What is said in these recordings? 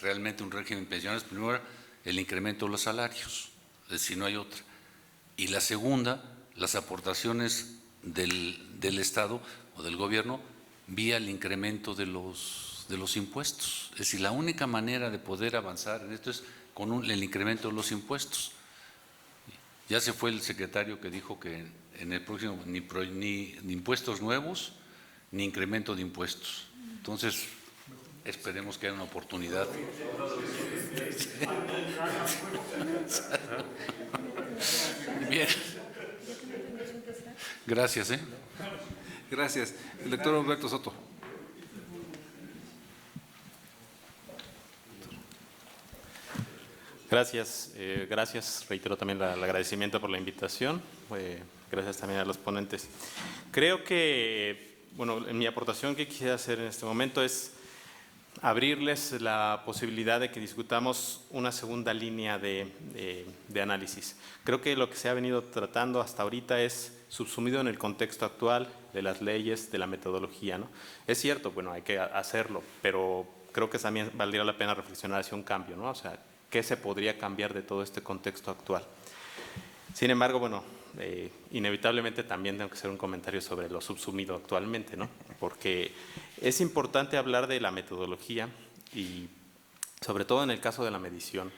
realmente un régimen pensional, primero el incremento de los salarios, es decir, no hay otra. Y la segunda, las aportaciones del Estado o del gobierno vía el incremento de los impuestos. Es decir, la única manera de poder avanzar en esto es con el incremento de los impuestos. Ya se fue el secretario que dijo que en el próximo ni impuestos nuevos ni incremento de impuestos. Entonces, esperemos que haya una oportunidad. Bien. Gracias. Gracias. El doctor Humberto Soto. Gracias, gracias. Reitero también el agradecimiento por la invitación. Gracias también a los ponentes. Creo que, bueno, mi aportación que quisiera hacer en este momento es abrirles la posibilidad de que discutamos una segunda línea de análisis. Creo que lo que se ha venido tratando hasta ahorita es subsumido en el contexto actual de las leyes, de la metodología, ¿no? Es cierto, bueno, hay que hacerlo, pero creo que también valdría la pena reflexionar hacia un cambio, ¿no? O sea, ¿qué se podría cambiar de todo este contexto actual? Sin embargo, bueno, inevitablemente también tengo que hacer un comentario sobre lo subsumido actualmente, ¿no? Porque es importante hablar de la metodología y sobre todo en el caso de la medición.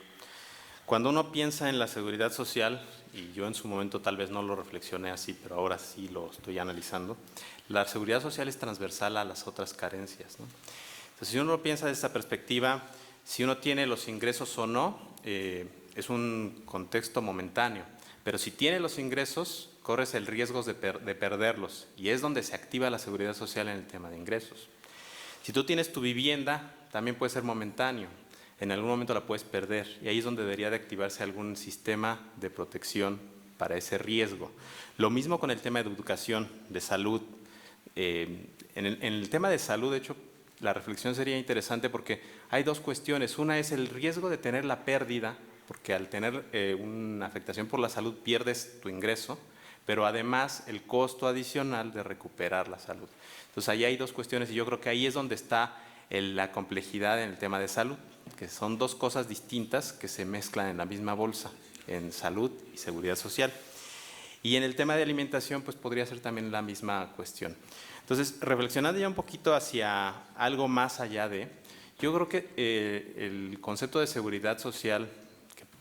Cuando uno piensa en la seguridad social, y yo en su momento tal vez no lo reflexioné así, pero ahora sí lo estoy analizando, la seguridad social es transversal a las otras carencias, ¿no? Entonces, si uno piensa desde esa perspectiva, si uno tiene los ingresos o no, es un contexto momentáneo, pero si tiene los ingresos, corres el riesgo de perderlos, y es donde se activa la seguridad social en el tema de ingresos. Si tú tienes tu vivienda, también puede ser momentáneo, en algún momento la puedes perder, y ahí es donde debería de activarse algún sistema de protección para ese riesgo. Lo mismo con el tema de educación, de salud. En el tema de salud, de hecho, la reflexión sería interesante porque hay dos cuestiones. Una es el riesgo de tener la pérdida, porque al tener una afectación por la salud pierdes tu ingreso, pero además el costo adicional de recuperar la salud. Entonces ahí hay dos cuestiones y yo creo que ahí es donde está la complejidad en el tema de salud, que son dos cosas distintas que se mezclan en la misma bolsa, en salud y seguridad social. Y en el tema de alimentación, pues podría ser también la misma cuestión. Entonces, reflexionando ya un poquito hacia algo más allá de, yo creo que el concepto de seguridad social,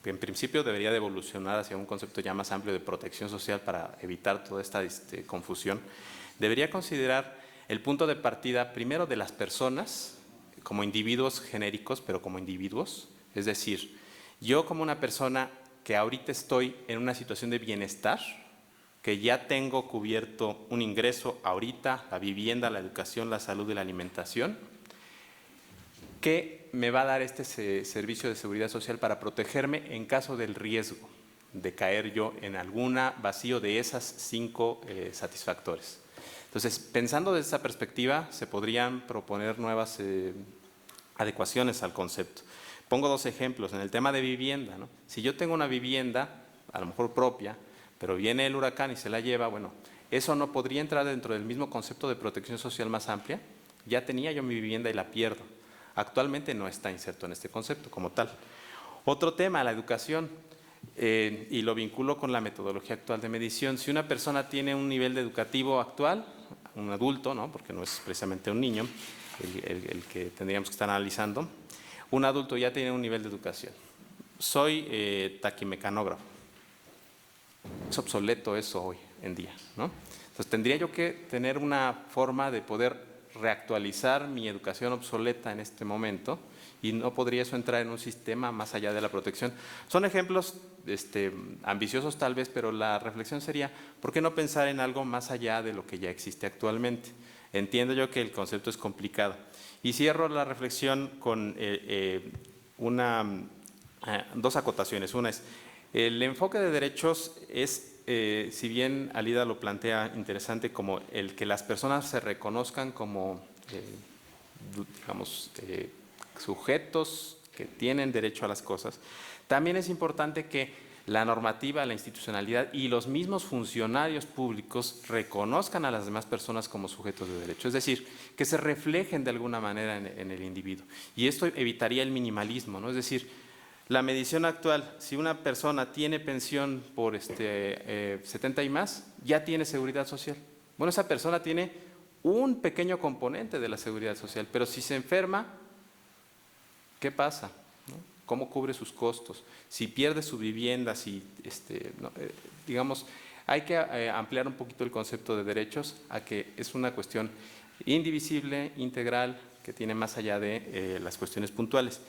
que en principio debería de evolucionar hacia un concepto ya más amplio de protección social para evitar toda esta confusión, debería considerar el punto de partida primero de las personas como individuos genéricos, pero como individuos, es decir, yo como una persona que ahorita estoy en una situación de bienestar, que ya tengo cubierto un ingreso ahorita, la vivienda, la educación, la salud y la alimentación, ¿qué me va a dar este servicio de seguridad social para protegerme en caso del riesgo de caer yo en algún vacío de esas 5 satisfactores? Entonces, pensando desde esa perspectiva, se podrían proponer nuevas adecuaciones al concepto. Pongo 2 ejemplos. En el tema de vivienda, ¿no? Si yo tengo una vivienda, a lo mejor propia, pero viene el huracán y se la lleva, bueno, eso no podría entrar dentro del mismo concepto de protección social más amplia. Ya tenía yo mi vivienda y la pierdo. Actualmente no está inserto en este concepto como tal. Otro tema, la educación, y lo vinculo con la metodología actual de medición. Si una persona tiene un nivel educativo actual, un adulto, ¿no? Porque no es precisamente un niño el que tendríamos que estar analizando, un adulto ya tiene un nivel de educación. Soy taquimecanógrafo. Es obsoleto eso hoy en día, ¿no? Entonces tendría yo que tener una forma de poder reactualizar mi educación obsoleta en este momento y no podría eso entrar en un sistema más allá de la protección. Son ejemplos ambiciosos tal vez, pero la reflexión sería, ¿por qué no pensar en algo más allá de lo que ya existe actualmente? Entiendo yo que el concepto es complicado. Y cierro la reflexión con 2 acotaciones. Una es, el enfoque de derechos es, si bien Alida lo plantea interesante, como el que las personas se reconozcan como, digamos, sujetos que tienen derecho a las cosas, también es importante que la normativa, la institucionalidad y los mismos funcionarios públicos reconozcan a las demás personas como sujetos de derecho, es decir, que se reflejen de alguna manera en el individuo. Y esto evitaría el minimalismo, ¿no? Es decir, la medición actual, si una persona tiene pensión por 70 y más, ya tiene seguridad social. Bueno, esa persona tiene un pequeño componente de la seguridad social, pero si se enferma, ¿qué pasa? ¿No? ¿Cómo cubre sus costos? Si pierde su vivienda, si, digamos, hay que ampliar un poquito el concepto de derechos a que es una cuestión indivisible, integral, que tiene más allá de las cuestiones puntuales.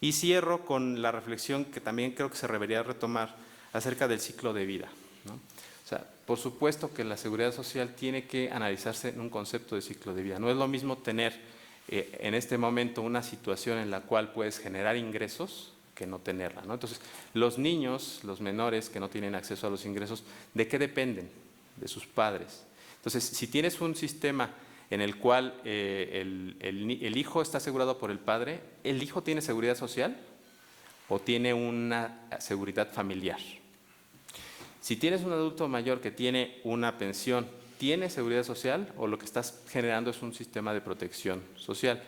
Y cierro con la reflexión que también creo que se debería retomar acerca del ciclo de vida, ¿no? O sea, por supuesto que la seguridad social tiene que analizarse en un concepto de ciclo de vida. No es lo mismo tener en este momento una situación en la cual puedes generar ingresos que no tenerla, ¿no? Entonces, los niños, los menores que no tienen acceso a los ingresos, ¿de qué dependen? De sus padres. Entonces, si tienes un sistema en el cual el hijo está asegurado por el padre, ¿el hijo tiene seguridad social o tiene una seguridad familiar? Si tienes un adulto mayor que tiene una pensión, ¿tiene seguridad social o lo que estás generando es un sistema de protección social?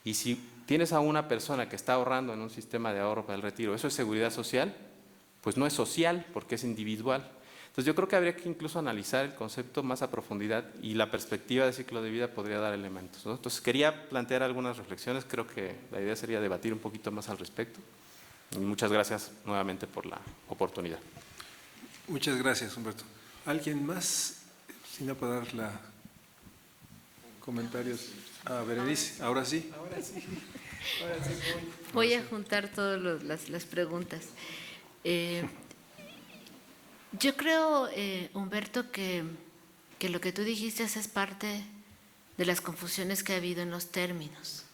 Y si tienes a una persona que está ahorrando en un sistema de ahorro para el retiro, ¿eso es seguridad social? Pues no es social porque es individual. Entonces yo creo que habría que incluso analizar el concepto más a profundidad y la perspectiva de ciclo de vida podría dar elementos, ¿no? Entonces quería plantear algunas reflexiones, creo que la idea sería debatir un poquito más al respecto. Y muchas gracias nuevamente por la oportunidad. Muchas gracias, Humberto. ¿Alguien más? Si no, para dar la comentarios a Berenice. Ahora sí. Voy a juntar todas las preguntas. Yo creo, Humberto, que lo que tú dijiste es parte de las confusiones que ha habido en los términos,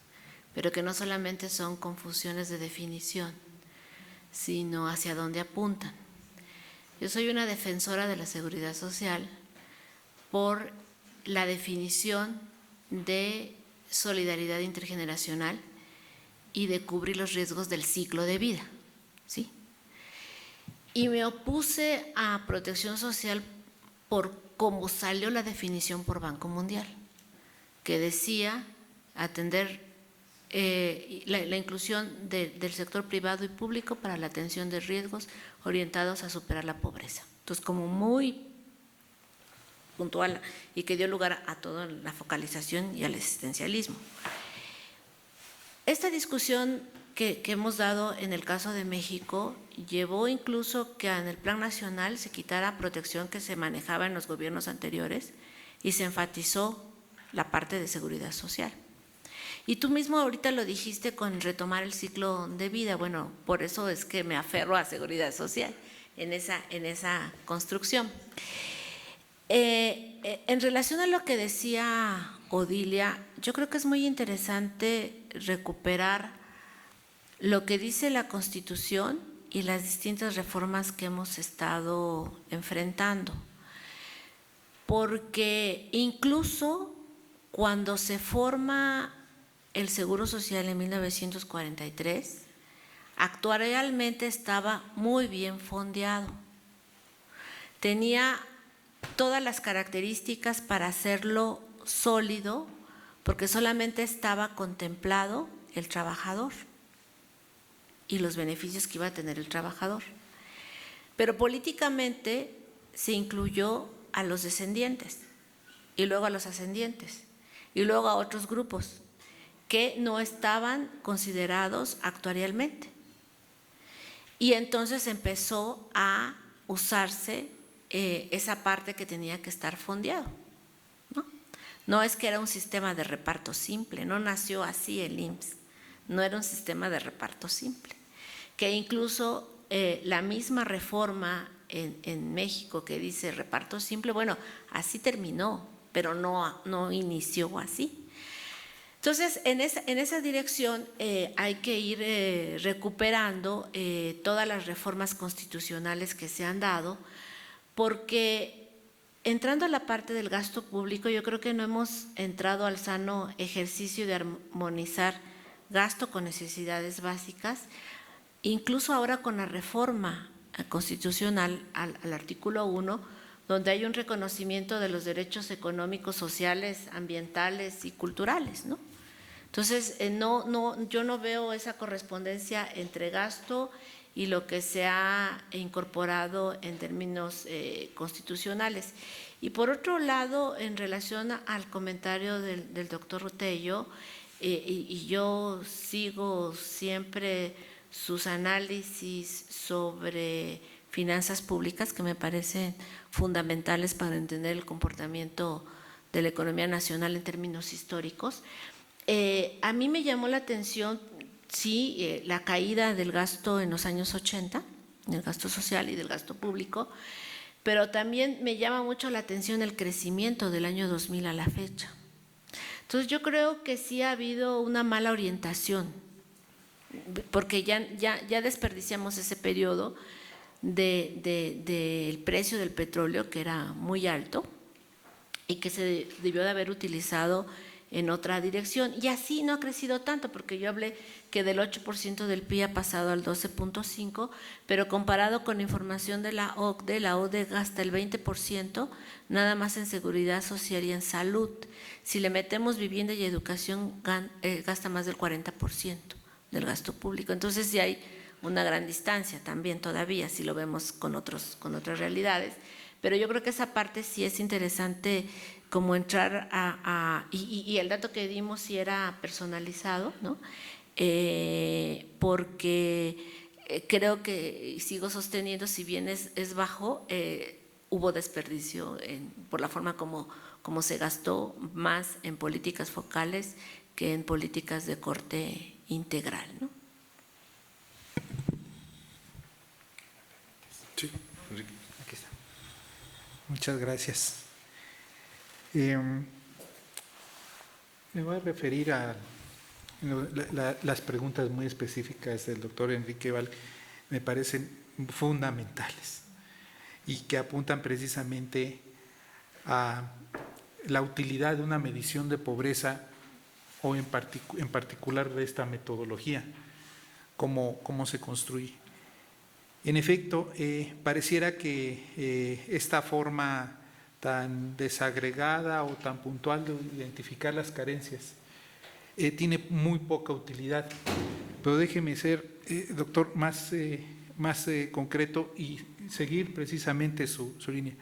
pero que no solamente son confusiones de definición, sino hacia dónde apuntan. Yo soy una defensora de la seguridad social por la definición de solidaridad intergeneracional y de cubrir los riesgos del ciclo de vida, ¿sí? Y me opuse a protección social por cómo salió la definición por Banco Mundial, que decía atender la inclusión del sector privado y público para la atención de riesgos orientados a superar la pobreza. Entonces, como muy puntual y que dio lugar a toda la focalización y al existencialismo. Esta discusión que hemos dado en el caso de México llevó incluso que en el plan nacional se quitara protección que se manejaba en los gobiernos anteriores y se enfatizó la parte de seguridad social. Y tú mismo ahorita lo dijiste con retomar el ciclo de vida. Bueno, por eso es que me aferro a seguridad social en esa construcción. En relación a lo que decía Odilia, yo creo que es muy interesante recuperar lo que dice la Constitución y las distintas reformas que hemos estado enfrentando. Porque incluso cuando se forma el Seguro Social en 1943, actuarialmente estaba muy bien fondeado. Tenía todas las características para hacerlo sólido, porque solamente estaba contemplado el trabajador y los beneficios que iba a tener el trabajador. Pero políticamente se incluyó a los descendientes y luego a los ascendientes y luego a otros grupos que no estaban considerados actuarialmente. Y entonces empezó a usarse esa parte que tenía que estar fondeado, ¿no? No es que era un sistema de reparto simple, no nació así el IMSS, no era un sistema de reparto simple, que incluso la misma reforma en México que dice reparto simple, bueno, así terminó, pero no inició así. Entonces, en esa dirección hay que ir recuperando todas las reformas constitucionales que se han dado, porque entrando a la parte del gasto público, yo creo que no hemos entrado al sano ejercicio de armonizar gasto con necesidades básicas, incluso ahora con la reforma constitucional al artículo 1, donde hay un reconocimiento de los derechos económicos, sociales, ambientales y culturales, ¿no? Entonces, yo no veo esa correspondencia entre gasto y lo que se ha incorporado en términos constitucionales. Y por otro lado, en relación al comentario del doctor Rutello, y yo sigo siempre sus análisis sobre finanzas públicas, que me parecen fundamentales para entender el comportamiento de la economía nacional en términos históricos. A mí me llamó la atención, sí, la caída del gasto en los años 80, del gasto social y del gasto público, pero también me llama mucho la atención el crecimiento del año 2000 a la fecha. Entonces yo creo que sí ha habido una mala orientación, porque ya desperdiciamos ese periodo del precio del petróleo, que era muy alto y que se debió de haber utilizado en otra dirección, y así no ha crecido tanto, porque yo hablé que del 8% del PIB ha pasado al 12.5%, pero comparado con la información de la OCDE gasta el 20%, nada más en seguridad social y en salud. Si le metemos vivienda y educación, gasta más del 40% del gasto público. Entonces sí hay una gran distancia también todavía, si lo vemos con otras realidades, pero yo creo que esa parte sí es interesante, como entrar y el dato que dimos sí era personalizado, ¿no? Porque creo que, sigo sosteniendo, si bien es bajo, hubo desperdicio por la forma como se gastó, más en políticas focales que en políticas de corte integral, ¿no? Sí, Enrique. Aquí está. Muchas gracias. Me voy a referir a las preguntas muy específicas del doctor Enrique Val, me parecen fundamentales y que apuntan precisamente a la utilidad de una medición de pobreza o en particular de esta metodología, cómo se construye. En efecto, pareciera que esta forma tan desagregada o tan puntual de identificar las carencias tiene muy poca utilidad. Pero déjeme ser, doctor, más concreto y seguir precisamente su línea.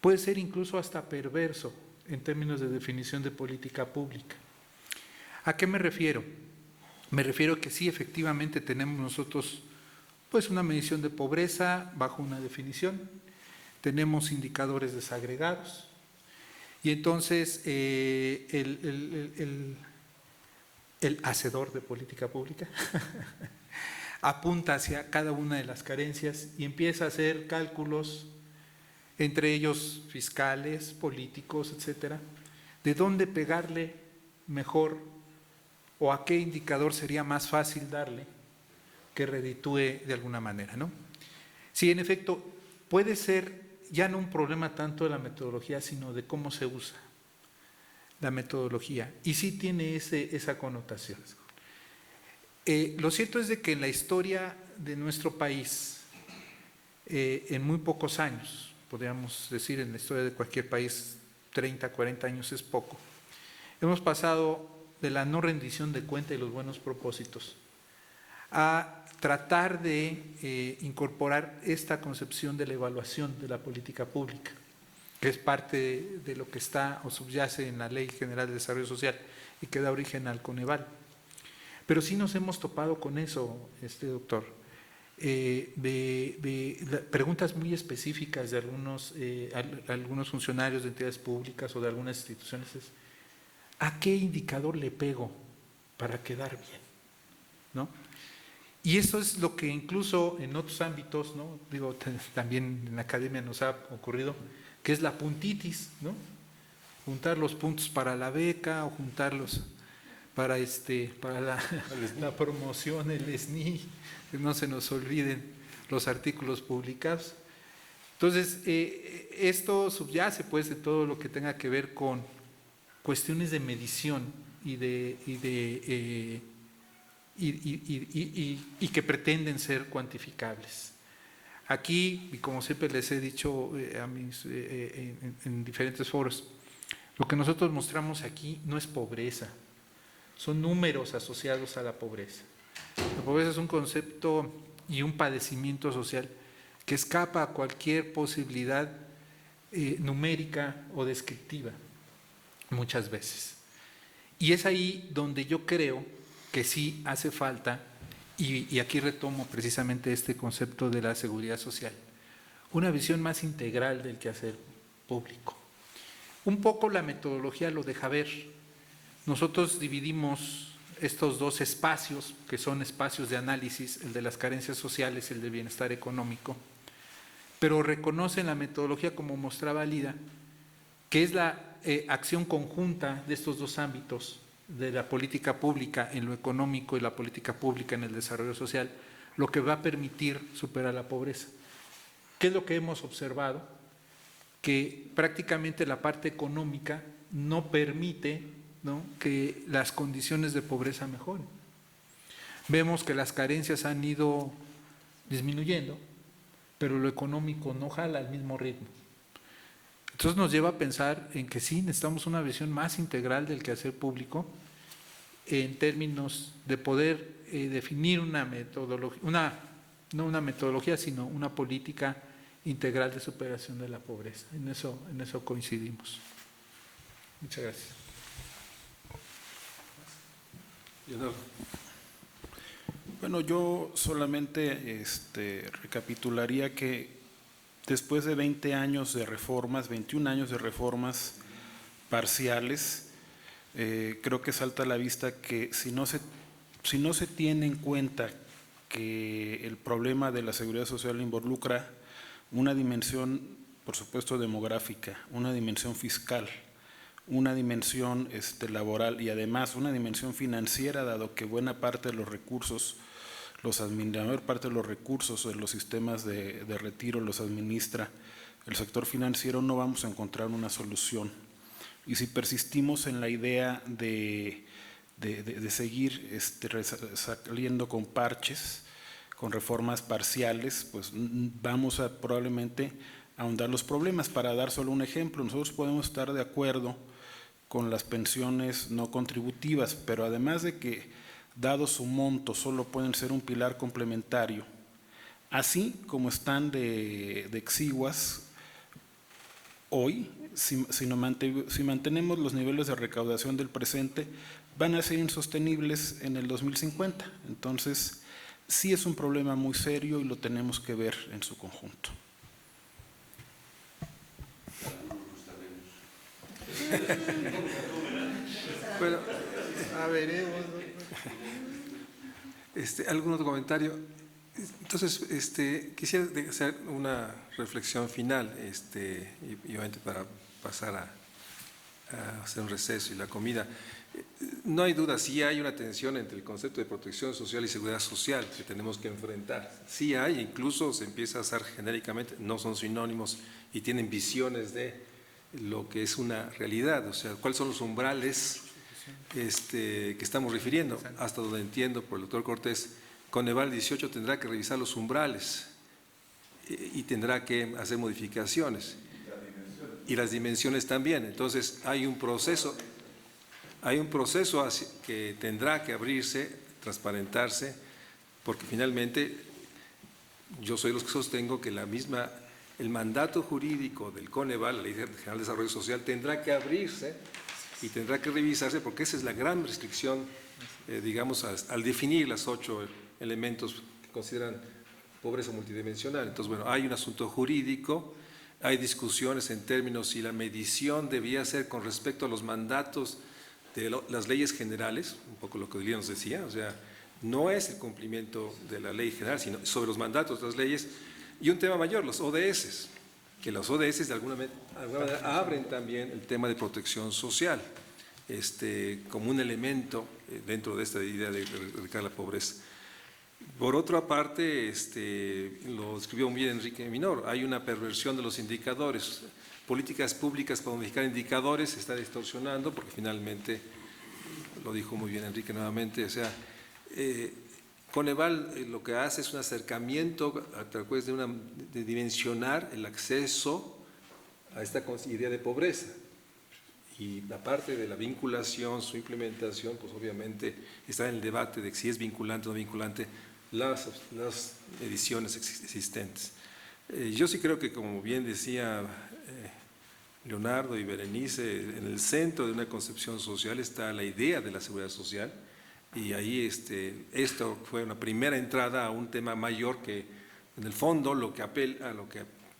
Puede ser incluso hasta perverso en términos de definición de política pública. ¿A qué me refiero? Me refiero que sí, efectivamente tenemos nosotros pues una medición de pobreza bajo una definición, tenemos indicadores desagregados y entonces el hacedor de política pública apunta hacia cada una de las carencias y empieza a hacer cálculos, entre ellos fiscales, políticos, etcétera, de dónde pegarle mejor o a qué indicador sería más fácil darle que reditúe de alguna manera, ¿no? Sí, en efecto, puede ser ya no un problema tanto de la metodología, sino de cómo se usa la metodología, y sí tiene esa connotación. Lo cierto es de que en la historia de nuestro país, en muy pocos años, podríamos decir en la historia de cualquier país, 30, 40 años es poco, hemos pasado de la no rendición de cuenta y los buenos propósitos a tratar de incorporar esta concepción de la evaluación de la política pública, que es parte de lo que está o subyace en la Ley General de Desarrollo Social y que da origen al Coneval. Pero sí nos hemos topado con eso, doctor, preguntas muy específicas de algunos funcionarios de entidades públicas o de algunas instituciones. ¿A qué indicador le pego para quedar bien? ¿No? Y eso es lo que incluso en otros ámbitos, ¿no? Digo, también en la academia nos ha ocurrido, que es la puntitis, ¿no? Juntar los puntos para la beca o juntarlos para la promoción, el SNI, que no se nos olviden los artículos publicados. Entonces, esto subyace pues de todo lo que tenga que ver con cuestiones de medición y que pretenden ser cuantificables. Aquí, y como siempre les he dicho en diferentes foros, lo que nosotros mostramos aquí no es pobreza, son números asociados a la pobreza. La pobreza es un concepto y un padecimiento social que escapa a cualquier posibilidad numérica o descriptiva, muchas veces. Y es ahí donde yo creo que sí hace falta, y aquí retomo precisamente este concepto de la seguridad social, una visión más integral del quehacer público. Un poco la metodología lo deja ver. Nosotros dividimos estos dos espacios, que son espacios de análisis, el de las carencias sociales y el de bienestar económico, pero reconocen la metodología, como mostraba Lida, que es la acción conjunta de estos dos ámbitos, de la política pública en lo económico y la política pública en el desarrollo social, lo que va a permitir superar la pobreza. ¿Qué es lo que hemos observado? Que prácticamente la parte económica no permite, ¿no?, que las condiciones de pobreza mejoren. Vemos que las carencias han ido disminuyendo, pero lo económico no jala al mismo ritmo. Entonces nos lleva a pensar en que sí, necesitamos una visión más integral del quehacer público en términos de poder definir una metodología, no una metodología, sino una política integral de superación de la pobreza. En eso coincidimos. Muchas gracias. Leonardo. Bueno, yo solamente recapitularía que después de 20 años de reformas, 21 años de reformas parciales, creo que salta a la vista que si no se tiene en cuenta que el problema de la seguridad social involucra una dimensión, por supuesto, demográfica, una dimensión fiscal, una dimensión laboral y además una dimensión financiera, dado que buena parte de los recursos, la mayor parte de los recursos de los sistemas de retiro los administra el sector financiero, no vamos a encontrar una solución. Y si persistimos en la idea de seguir saliendo con parches, con reformas parciales, pues vamos a probablemente ahondar los problemas. Para dar solo un ejemplo, nosotros podemos estar de acuerdo con las pensiones no contributivas, pero además de que, dado su monto, solo pueden ser un pilar complementario, así como están de exiguas hoy, si mantenemos los niveles de recaudación del presente, van a ser insostenibles en el 2050. Entonces, sí es un problema muy serio y lo tenemos que ver en su conjunto. Bueno, a ver, ¿algún otro comentario? Entonces, quisiera hacer una reflexión final, y obviamente para pasar a hacer un receso y la comida. No hay duda, sí hay una tensión entre el concepto de protección social y seguridad social que tenemos que enfrentar. Sí hay, incluso se empieza a usar genéricamente, no son sinónimos y tienen visiones de lo que es una realidad, o sea, cuáles son los umbrales que estamos refiriendo. Hasta donde entiendo por el doctor Cortés, Coneval 18 tendrá que revisar los umbrales y tendrá que hacer modificaciones. Y las dimensiones también. Entonces hay un proceso que tendrá que abrirse, transparentarse, porque finalmente yo soy los que sostengo que el mandato jurídico del Coneval, la Ley General de Desarrollo Social, tendrá que abrirse y tendrá que revisarse, porque esa es la gran restricción, digamos, al definir los 8 elementos que consideran pobreza multidimensional. Entonces, bueno, hay un asunto jurídico, hay discusiones en términos si la medición debía ser con respecto a los mandatos de las leyes generales, un poco lo que Lía nos decía, o sea, no es el cumplimiento de la ley general, sino sobre los mandatos de las leyes. Y un tema mayor, los ODS, que los ODS de alguna manera abren también el tema de protección social, como un elemento dentro de esta idea de erradicar la pobreza. Por otra parte, lo escribió muy bien Enrique Minor, hay una perversión de los indicadores. Políticas públicas para modificar indicadores se está distorsionando, porque finalmente, lo dijo muy bien Enrique nuevamente, o sea, Coneval lo que hace es un acercamiento a través de dimensionar el acceso a esta idea de pobreza. Y la parte de la vinculación, su implementación, pues obviamente está en el debate de si es vinculante o no vinculante las ediciones existentes. Yo sí creo que, como bien decía Leonardo y Berenice, en el centro de una concepción social está la idea de la seguridad social, y ahí esto fue una primera entrada a un tema mayor que, en el fondo, lo que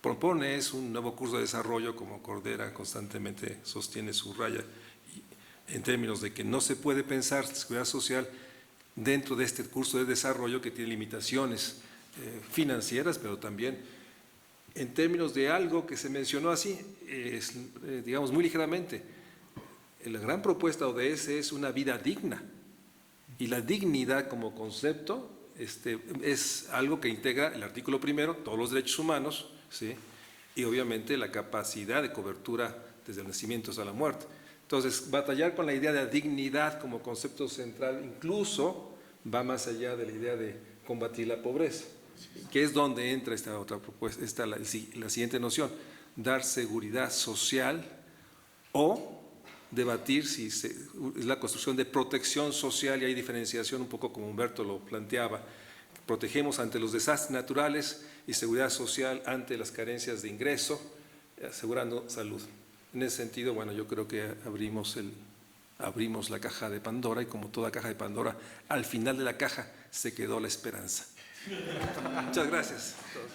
propone es un nuevo curso de desarrollo, como Cordera constantemente sostiene, subraya, en términos de que no se puede pensar seguridad social dentro de este curso de desarrollo que tiene limitaciones financieras, pero también en términos de algo que se mencionó así, digamos muy ligeramente. La gran propuesta ODS es una vida digna, y la dignidad como concepto es algo que integra el artículo primero, todos los derechos humanos, ¿sí? Y obviamente la capacidad de cobertura desde el nacimiento hasta la muerte. Entonces, batallar con la idea de la dignidad como concepto central incluso va más allá de la idea de combatir la pobreza, que es donde entra esta otra propuesta, la siguiente noción, dar seguridad social o debatir si es la construcción de protección social, y hay diferenciación un poco como Humberto lo planteaba. Protegemos ante los desastres naturales y seguridad social ante las carencias de ingreso, asegurando salud. En ese sentido, bueno, yo creo que abrimos la caja de Pandora, y como toda caja de Pandora, al final de la caja se quedó la esperanza. Muchas gracias a todos.